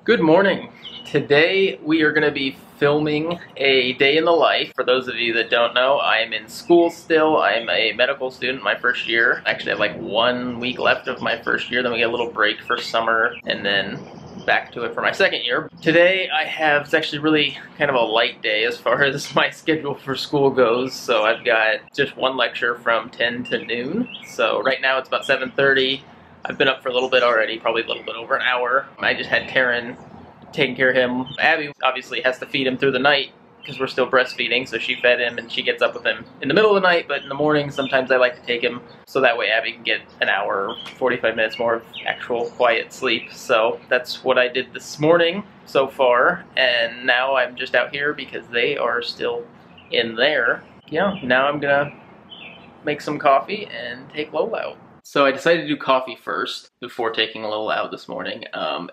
Good morning. Today we are going to be filming a day in the life. For those of you that don't know, I am in school still. I'm a medical student, my first year. I actually have like 1 week left of my first year, then we get a little break for summer, and then back to it for my second year. Today it's actually really kind of a light day as far as my schedule for school goes. So I've got just one lecture from 10 to noon. So right now it's about 7:30. I've been up for a little bit already, probably a little bit over an hour. I just had Taryn taking care of him. Abby obviously has to feed him through the night because we're still breastfeeding, so she fed him and she gets up with him in the middle of the night, but in the morning sometimes I like to take him so that way Abby can get an hour, 45 minutes more of actual quiet sleep. So that's what I did this morning so far, and now I'm just out here because they are still in there. Yeah, now I'm gonna make some coffee and take Lola out. So I decided to do coffee first before taking Lola out this morning,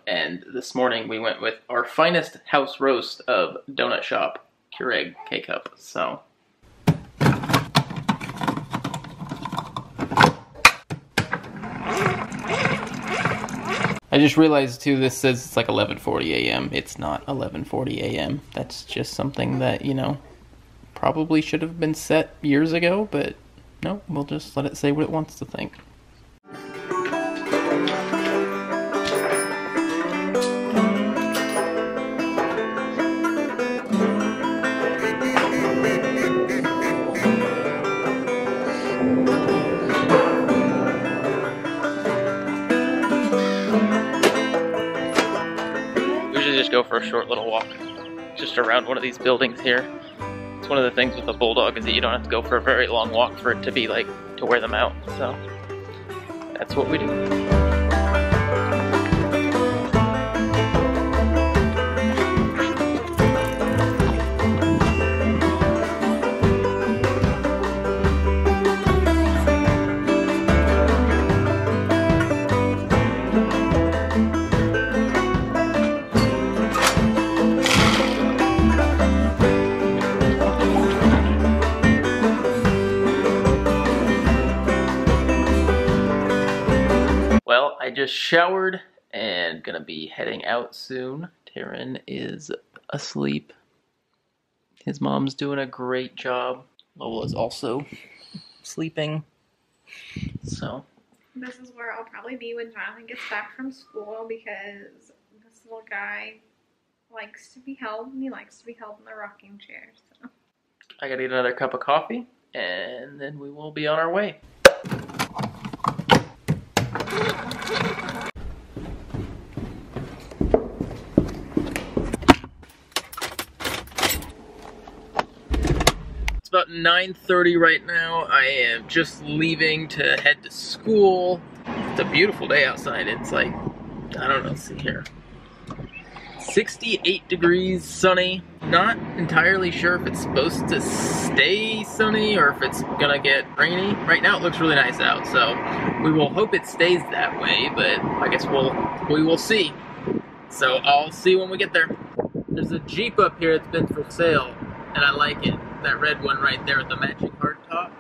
and this morning we went with our finest house roast of Donut Shop Keurig K-Cup. So I just realized too, this says it's like 11:40 a.m. It's not 11:40 a.m. That's just something that, you know, probably should have been set years ago, but no, we'll just let it say what it wants to think. Just go for a short little walk just around one of these buildings here. It's one of the things with a bulldog is that you don't have to go for a very long walk for it to be like to wear them out, so that's what we do. I just showered and gonna be heading out soon. Taryn is asleep. His mom's doing a great job. Lola's also sleeping. So this is where I'll probably be when Jonathan gets back from school, because this little guy likes to be held, and he likes to be held in the rocking chair. So I gotta get another cup of coffee and then we will be on our way. It's about 9:30 right now. I am just leaving to head to school. It's a beautiful day outside. It's like, I don't know, let's see here. 68 degrees, sunny. Not entirely sure if it's supposed to stay sunny or if it's gonna get rainy. Right now it looks really nice out, so we will hope it stays that way, but I guess we will see. So I'll see when we get there. There's a Jeep up here that's been for sale, and I like it. That red one right there with the matching hardtop.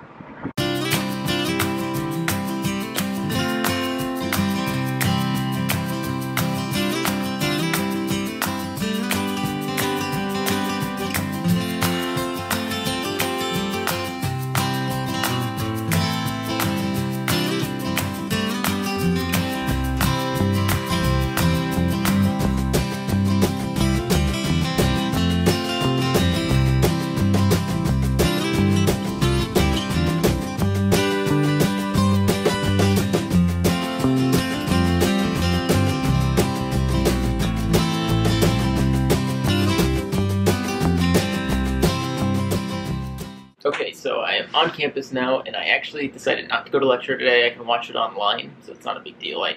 Okay, so I am on campus now, and I actually decided not to go to lecture today. I can watch it online, so it's not a big deal. I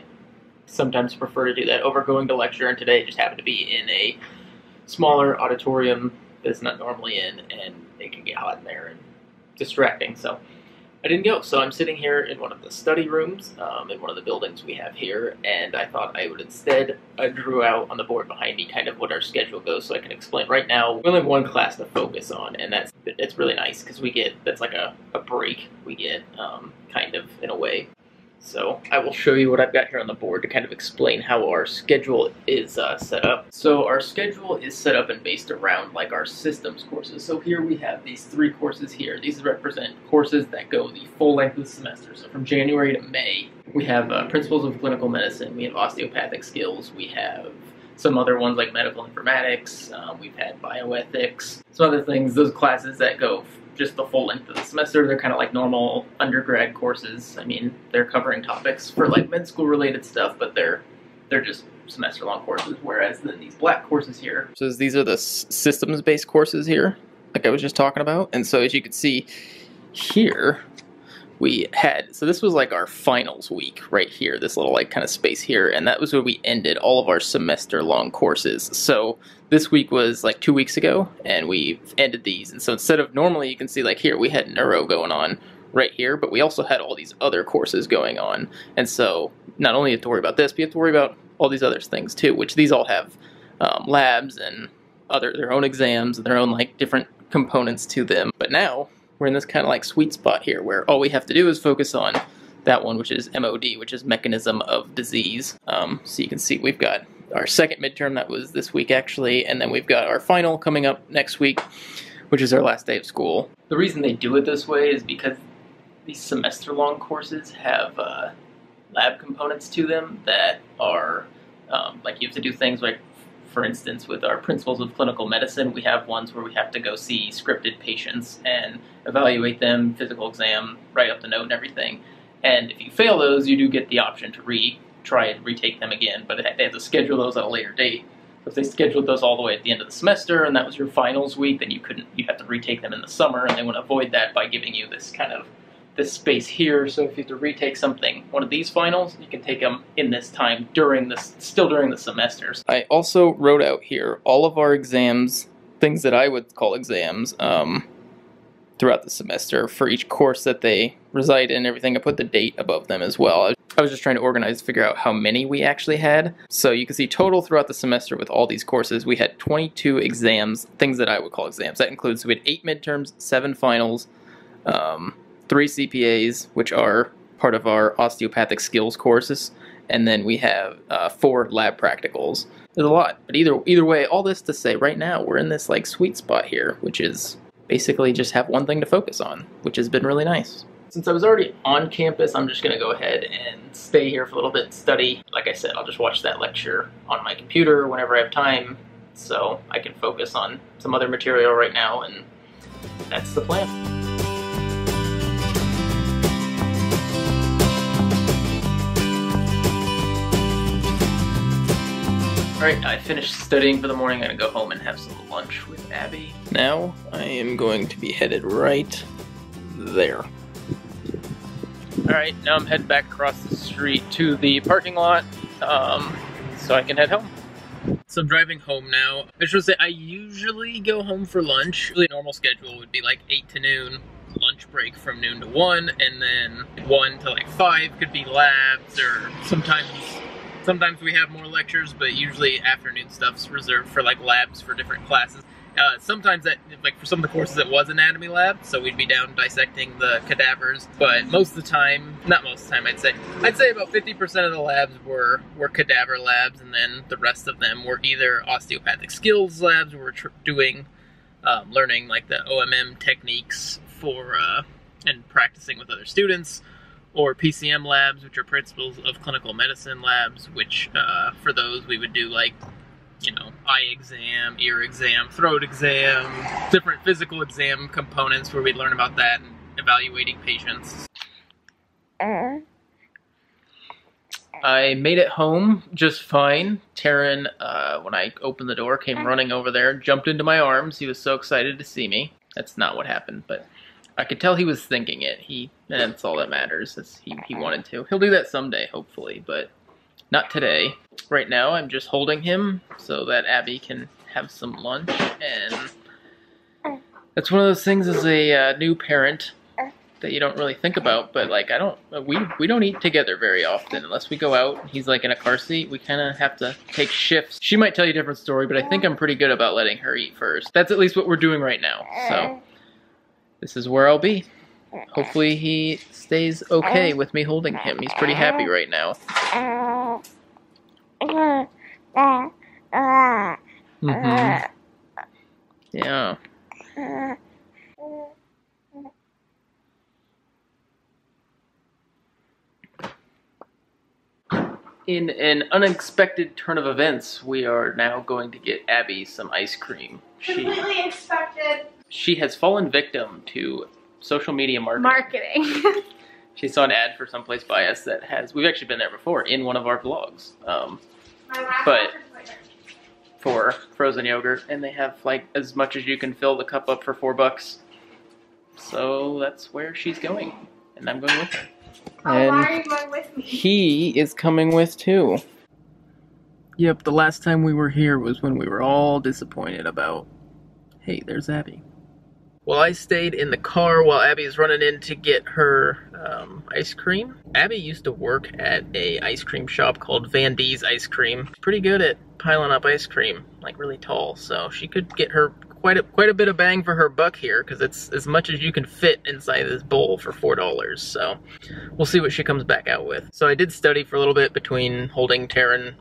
sometimes prefer to do that over going to lecture, and today I just happened to be in a smaller auditorium that it's not normally in, and it can get hot in there and distracting, so I didn't go. So I'm sitting here in one of the study rooms in one of the buildings we have here, and I thought I would instead, I drew out on the board behind me kind of what our schedule goes so I can explain. Right now, we only have one class to focus on, and it's really nice because we get, that's like a break we get, kind of, in a way. So I will show you what I've got here on the board to kind of explain how our schedule is set up. So our schedule is set up and based around like our systems courses. So here we have these 3 courses here. These represent courses that go the full length of the semester. So from January to May, we have Principles of Clinical Medicine, we have Osteopathic Skills, we have some other ones like Medical Informatics, we've had Bioethics, some other things, those classes that go just the full length of the semester. They're kind of like normal undergrad courses. I mean, they're covering topics for like med school related stuff, but they're just semester long courses, whereas then these black courses here. So these are the systems based courses here, like I was just talking about. And so as you can see here, we had, so this was like our finals week right here, this little like kind of space here, and that was where we ended all of our semester long courses. So this week was like 2 weeks ago, and we ended these. And so instead of normally, you can see like here, we had neuro going on right here, but we also had all these other courses going on. And so not only have to worry about this, but you have to worry about all these other things too, which these all have labs and their own exams and their own like different components to them. But now we're in this kind of like sweet spot here where all we have to do is focus on that one, which is MOD, which is Mechanism of Disease. So you can see we've got our second midterm, that was this week actually, and then we've got our final coming up next week, which is our last day of school. The reason they do it this way is because these semester-long courses have lab components to them that are, like you have to do things like, for instance, with our Principles of Clinical Medicine, we have ones where we have to go see scripted patients and evaluate them, physical exam, write up the note and everything. And if you fail those, you do get the option to try and retake them again, but they have to schedule those at a later date. If they scheduled those all the way at the end of the semester and that was your finals week, then you have to retake them in the summer, and they want to avoid that by giving you this kind of this space here. So if you have to retake one of these finals, you can take them in this time still during the semesters. I also wrote out here all of our exams, things that I would call exams, throughout the semester for each course that they reside in, everything. I put the date above them as well. I was just trying to organize to figure out how many we actually had. So you can see total throughout the semester with all these courses, we had 22 exams, things that I would call exams. That includes, we had 8 midterms, 7 finals, 3 CPAs, which are part of our osteopathic skills courses, and then we have 4 lab practicals. There's a lot, but either way, all this to say, right now we're in this like sweet spot here, which is basically just have one thing to focus on, which has been really nice. Since I was already on campus, I'm just going to go ahead and stay here for a little bit and study. Like I said, I'll just watch that lecture on my computer whenever I have time, so I can focus on some other material right now, and that's the plan. Alright, I finished studying for the morning. I'm going to go home and have some lunch with Abby. Now, I am going to be headed right there. Alright, now I'm heading back across the street to the parking lot, so I can head home. So I'm driving home now. I just want to say, I usually go home for lunch. Really normal schedule would be like 8 to noon, lunch break from noon to 1, and then 1 to like 5 could be labs, or sometimes we have more lectures, but usually afternoon stuff's reserved for like labs for different classes. Sometimes that, like for some of the courses, it was anatomy lab, so we'd be down dissecting the cadavers. But most of the time, not most of the time, I'd say about 50% of the labs were cadaver labs, and then the rest of them were either osteopathic skills labs, where we're doing, learning like the OMM techniques for and practicing with other students, or PCM labs, which are Principles of Clinical Medicine labs, which for those we would do like, you know, eye exam, ear exam, throat exam, different physical exam components where we'd learn about that and evaluating patients. I made it home just fine. Taryn, when I opened the door, came running over there, jumped into my arms. He was so excited to see me. That's not what happened, but I could tell he was thinking it. And that's all that matters. He wanted to. He'll do that someday, hopefully, but not today. Right now, I'm just holding him so that Abby can have some lunch, and that's one of those things as a new parent that you don't really think about, but like we don't eat together very often unless we go out. He's like in a car seat. We kind of have to take shifts. She might tell you a different story, but I think I'm pretty good about letting her eat first. That's at least what we're doing right now, so this is where I'll be. hopefully he stays okay with me holding him. He's pretty happy right now. Mm-hmm. Yeah. In an unexpected turn of events, we are now going to get Abby some ice cream. Completely expected. She has fallen victim to social media marketing. She saw an ad for someplace by us that has, we've actually been there before in one of our vlogs. But for frozen yogurt, and they have like as much as you can fill the cup up for $4. So that's where she's going, and I'm going with her. Oh, why are you going with me? He is coming with too. Yep, the last time we were here was when we were all disappointed about, hey, there's Abby. Well, I stayed in the car while Abby's running in to get her ice cream. Abby used to work at a ice cream shop called Van D's Ice Cream. Pretty good at piling up ice cream, like really tall. So she could get her quite a bit of bang for her buck here, because it's as much as you can fit inside this bowl for $4. So we'll see what she comes back out with. So I did study for a little bit between holding Taryn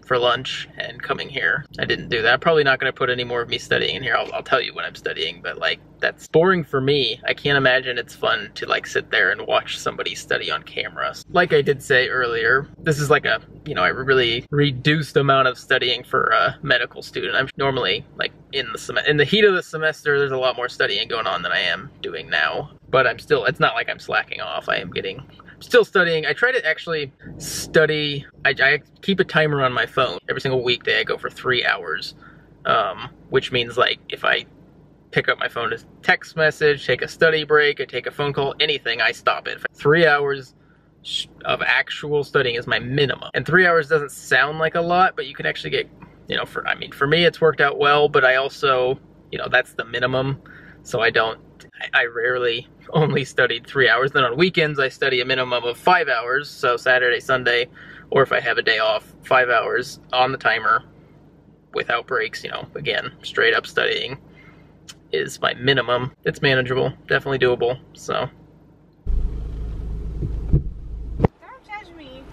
for lunch and coming here. I didn't do that. I'm probably not going to put any more of me studying in here. I'll tell you when I'm studying, but like that's boring for me. I can't imagine it's fun to like sit there and watch somebody study on camera. Like I did say earlier, this is like a, you know, a really reduced amount of studying for a medical student. I'm normally like in the heat of the semester, there's a lot more studying going on than I am doing now. But I'm still, it's not like I'm slacking off. I am still studying. I try to actually study. I keep a timer on my phone. Every single weekday I go for 3 hours, which means like if I pick up my phone to text message, take a study break, I take a phone call, anything, I stop it. 3 hours of actual studying is my minimum. And 3 hours doesn't sound like a lot, but you can actually get, you know, for me it's worked out well, but I also, you know, that's the minimum. So I rarely only studied 3 hours. Then on weekends, I study a minimum of 5 hours. So Saturday, Sunday, or if I have a day off, 5 hours on the timer without breaks, you know, again, straight up studying is my minimum. It's manageable, definitely doable, so. Don't judge me.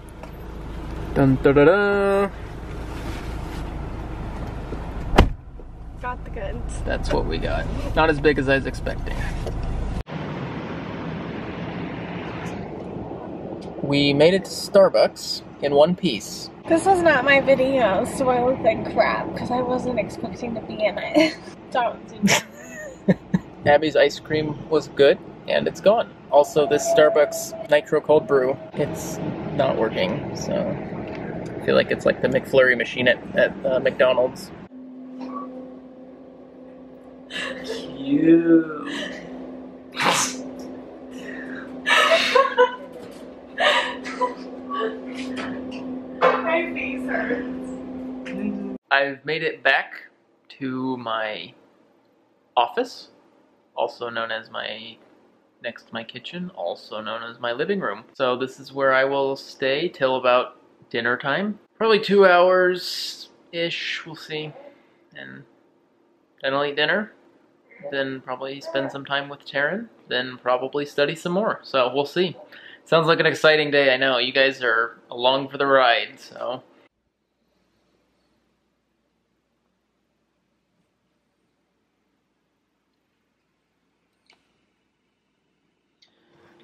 Dun da da da. Got the goods. That's what we got. Not as big as I was expecting. We made it to Starbucks in one piece. This was not my video, so I look like crap because I wasn't expecting to be in it. Don't do that. Abby's ice cream was good, and it's gone. Also, this Starbucks Nitro Cold Brew, it's not working, so I feel like it's like the McFlurry machine at McDonald's. Cute. My face hurts. I've made it back to my office, also known as next to my kitchen, also known as my living room. So this is where I will stay till about dinner time. Probably 2 hours-ish, we'll see. And then I'll eat dinner. Then probably spend some time with Taryn. Then probably study some more. So we'll see. Sounds like an exciting day, I know. You guys are along for the ride, so.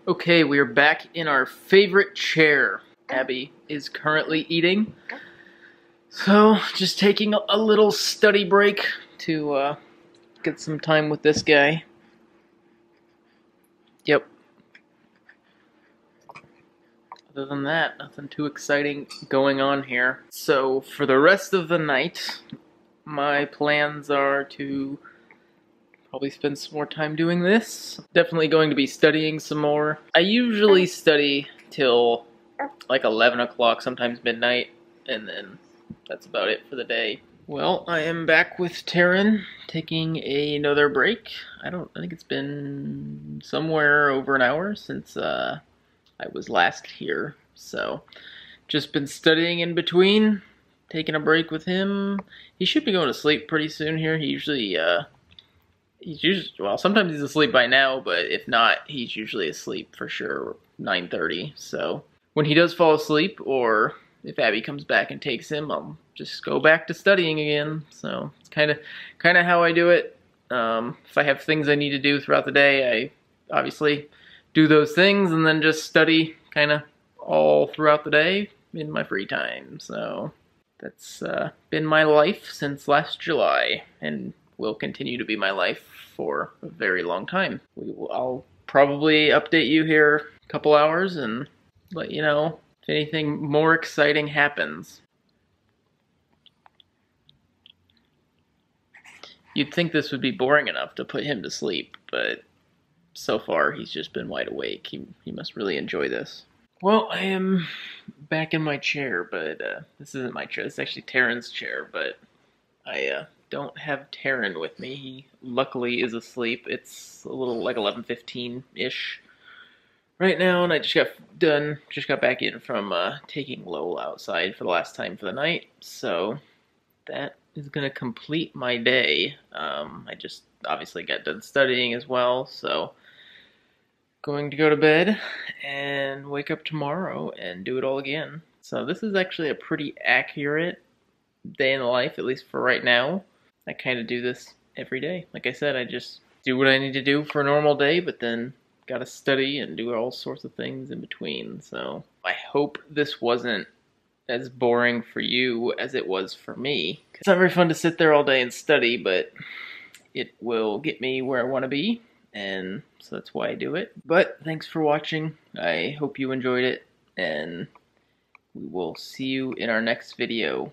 Okay, we are back in our favorite chair. Abby is currently eating. So, just taking a little study break to get some time with this guy. Yep. Other than that, nothing too exciting going on here. So, for the rest of the night, my plans are to probably spend some more time doing this. Definitely going to be studying some more. I usually study till like 11 o'clock, sometimes midnight, and then that's about it for the day. Well, I am back with Taryn, taking another break. I think it's been somewhere over an hour since I was last here. So, just been studying in between, taking a break with him. He should be going to sleep pretty soon here. He usually He's usually, well, sometimes he's asleep by now, but if not, he's usually asleep for sure 9:30. So when he does fall asleep, or if Abby comes back and takes him, I'll just go back to studying again. So it's kind of how I do it. If I have things I need to do throughout the day, I obviously do those things and then just study kind of all throughout the day in my free time. So that's been my life since last July, and will continue to be my life for a very long time. I'll probably update you here a couple hours and let you know if anything more exciting happens. You'd think this would be boring enough to put him to sleep, but so far he's just been wide awake. He must really enjoy this. Well, I am back in my chair, but this isn't my chair. This is actually Taryn's chair, but I don't have Taryn with me. He luckily is asleep. It's a little like 11:15-ish right now, and I just got back in from taking Lowell outside for the last time for the night, so that is going to complete my day. I just obviously got done studying as well, so going to go to bed and wake up tomorrow and do it all again. So this is actually a pretty accurate day in the life, at least for right now. I kind of do this every day. Like I said, I just do what I need to do for a normal day, but then gotta study and do all sorts of things in between. So I hope this wasn't as boring for you as it was for me. It's not very fun to sit there all day and study, but it will get me where I want to be, and so that's why I do it. But thanks for watching. I hope you enjoyed it, and we will see you in our next video.